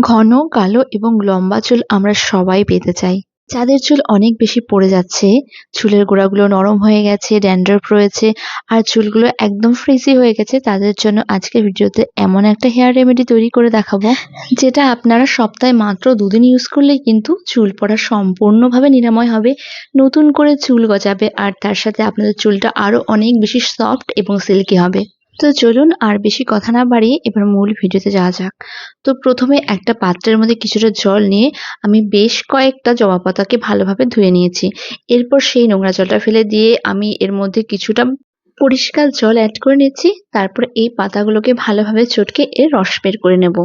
ঘন, কালো এবং লম্বা চুল আমরা সবাই পেতে চাই। যাদের চুল অনেক বেশি পড়ে যাচ্ছে, চুলের গোড়াগুলো নরম হয়ে গেছে, ড্যান্ড্রফ রয়েছে আর চুলগুলো একদম ফ্রিজি হয়ে গেছে, তাদের জন্য আজকের ভিডিওতে এমন একটা হেয়ার রেমেডি তৈরি করে দেখাবো, যেটা আপনারা সপ্তাহে মাত্র ২ দিন ইউজ করলেই কিন্তু চুল পড়া সম্পূর্ণভাবে নিরাময় হবে, নতুন করে চুল গজাবে আর তার সাথে আপনাদের চুলটা আরো অনেক বেশি সফট এবং সিল্কি হবে। তো চলুন আর বেশি কথা না বাড়িয়ে এবার মূল ভিডিওতে যাওয়া যাক। তো প্রথমে একটা পাত্রের মধ্যে কিছুটা জল নিয়ে আমি বেশ কয়েকটা জবা পাতাকে ভালোভাবে ধুয়ে নিয়েছি। এরপর সেই নোংরা জলটা ফেলে দিয়ে আমি এর মধ্যে কিছুটা পরিষ্কার জল অ্যাড করে নিচ্ছি। তারপর এই পাতাগুলোকে ভালোভাবে চটকে এর রস বের করে নেব।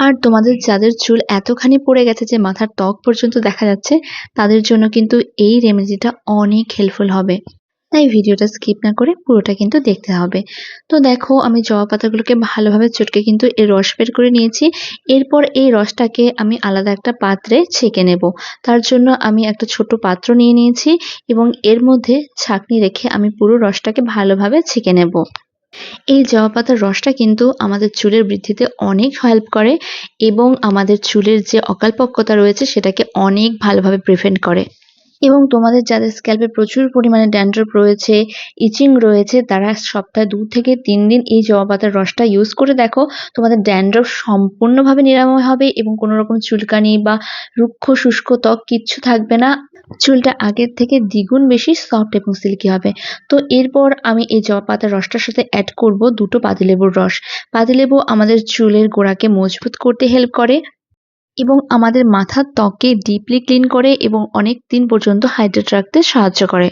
আর তোমাদের যাদের চুল এতখানি পড়ে গেছে যে মাথার ত্বক পর্যন্ত দেখা যাচ্ছে, তাদের জন্য কিন্তু এই রেমেডিটা অনেক হেল্পফুল হবে। তাই ভিডিওটা স্কিপ না করে পুরোটা কিন্তু দেখতে হবে। তো দেখো আমি জবা পাতাগুলোকে ভালোভাবে চটকে কিন্তু এর রস বের করে নিয়েছি। এরপর এই রসটাকে আমি আলাদা একটা পাত্রে ছেঁকে নেব। তার জন্য আমি একটা ছোট পাত্র নিয়ে নিয়েছি এবং এর মধ্যে ছাঁকনি রেখে আমি পুরো রসটাকে ভালোভাবে ছেঁকে নেব। এই জবা পাতার রসটা কিন্তু আমাদের চুলের বৃদ্ধিতে অনেক হেল্প করে এবং আমাদের চুলের যে অকালপক্কতা রয়েছে সেটাকে অনেক ভালোভাবে প্রিভেন্ট করে। এবং তোমাদের যাদের স্ক্যাল্পে প্রচুর পরিমাণে ড্যান্ড্রফ রয়েছে, ইচিং রয়েছে, তারা সপ্তাহে ২ থেকে ৩ দিন এই জবা পাতার রসটা ইউজ করে দেখো। তোমাদের ড্যান্ড্রফ সম্পূর্ণভাবে নিরাময় হবে এবং কোনো রকম চুলকানি বা রুক্ষ শুষ্ক ত্বক কিচ্ছু থাকবে না। চুলটা আগের থেকে দ্বিগুণ বেশি সফট এবং সিল্কি হবে। তো এরপর আমি এই জবা পাতার রসটার সাথে অ্যাড করব ২ টো পাতিলেবুর রস। পাতিলেবু আমাদের চুলের গোড়াকে মজবুত করতে হেল্প করে এবং আমাদের মাথার ত্বককে ডিপলি ক্লিন করে এবং অনেক দিন পর্যন্ত হাইড্রেট রাখতে সাহায্য করে।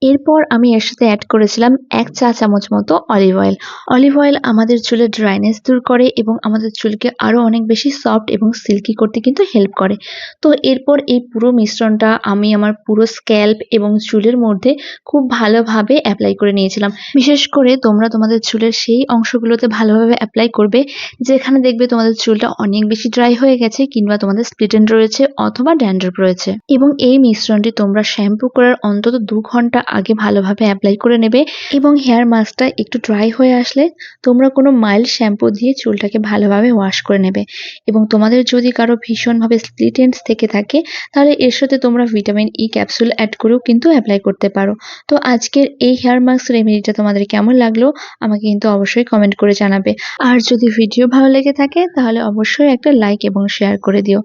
এরপর আমি এর সাথে অ্যাড করেছিলাম ১ চা চামচ মতো অলিভ অয়েল। অলিভ অয়েল আমাদের চুলের ড্রাইনেস দূর করে এবং আমাদের চুলকে আরো অনেক বেশি সফট এবং সিল্কি করতে কিন্তু হেল্প করে। তো এরপর এই পুরো মিশ্রণটা আমি আমার পুরো স্ক্যাল্প এবং চুলের মধ্যে খুব ভালোভাবে এপ্লাই করে নিয়েছিলাম। বিশেষ করে তোমরা তোমাদের চুলের সেই অংশগুলোতে ভালোভাবে এপ্লাই করবে যেখানে দেখবে তোমাদের চুলটা অনেক বেশি ড্রাই হয়ে গেছে কিংবা তোমাদের স্প্লিট এন্ড রয়েছে অথবা ড্যান্ড্রফ রয়েছে। এবং এই মিশ্রণটি তোমরা শ্যাম্পু করার অন্তত ২ ঘন্টা আগে ভালোভাবে অ্যাপ্লাই করে নেবে এবং হেয়ার মাস্কটা একটু ড্রাই হয়ে আসলে তোমরা কোনো মাইল্ড শ্যাম্পু দিয়ে চুলটাকে ভালোভাবে ওয়াশ করে নেবে। এবং তোমাদের যদি কারো ভীষণভাবে স্প্লিট এন্ডস থেকে থাকে, তাহলে এর সাথে তোমরা ভিটামিন ই ক্যাপসুল অ্যাড করেও কিন্তু অ্যাপ্লাই করতে পারো। তো আজকের এই হেয়ার মাস্ক রেমেডিটা তোমাদের কেমন লাগলো আমাকে কিন্তু অবশ্যই কমেন্ট করে জানাবে। আর যদি ভিডিও ভালো লেগে থাকে তাহলে অবশ্যই একটা লাইক এবং শেয়ার করে দিও।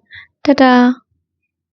টাটা।